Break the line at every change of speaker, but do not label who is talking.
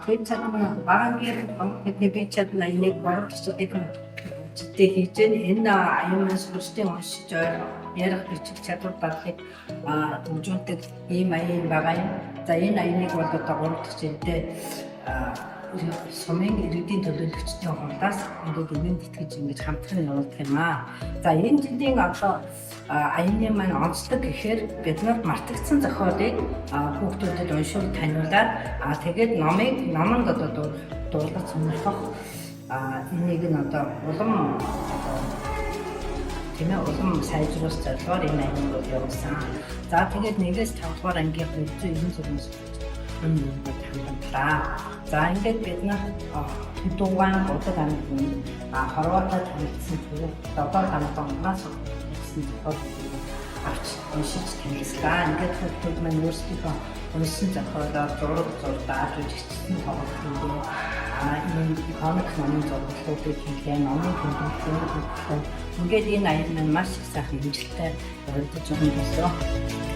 그 차는 마음계를 대비쳤 나 이내 걸었을 때 그때 이제 옛날 아이면서 시대원 시절 여러 비축 차도밖에 우주 때이 많이 막아요. 자, 이 나이에 걸었다 걸었을 때 소명이 이르딘 돌리지 않았다. 이거 되는 뒤집이 참트는 여러 테마. 자, 이런 진행 아까 아이님만 онцлог гэхээр бид нар мартагдсан зохиолыг хүүхдүүдэд уншуул таниулаад тэгээд номонд одоо дуулах сонирхох энийг нь одоо улам улам сайжруулах зорилгоор энэ аймагуд явуулсан. За тэгээд 1-5 дугаар ангийн 290 зүрхнээс хамтлаа. За ингээд бид нар дуугаан бодог аймгийн хорвоотой танилцсан тэгээд догоор хамгаалсан авч уншиж танилцлаа. Ингээд хүүхдүүд маань өөрсдөө уншсан зохиолоор зураг үзчихсэн хавцлаа. Энэ комик номын зурглуудыг хийлээ, номын тэмдэглэлүүд хийлээ. Ингээд энэ аян маань маш их сайхан хэмжилттэй явагдаж байгаа юм байна.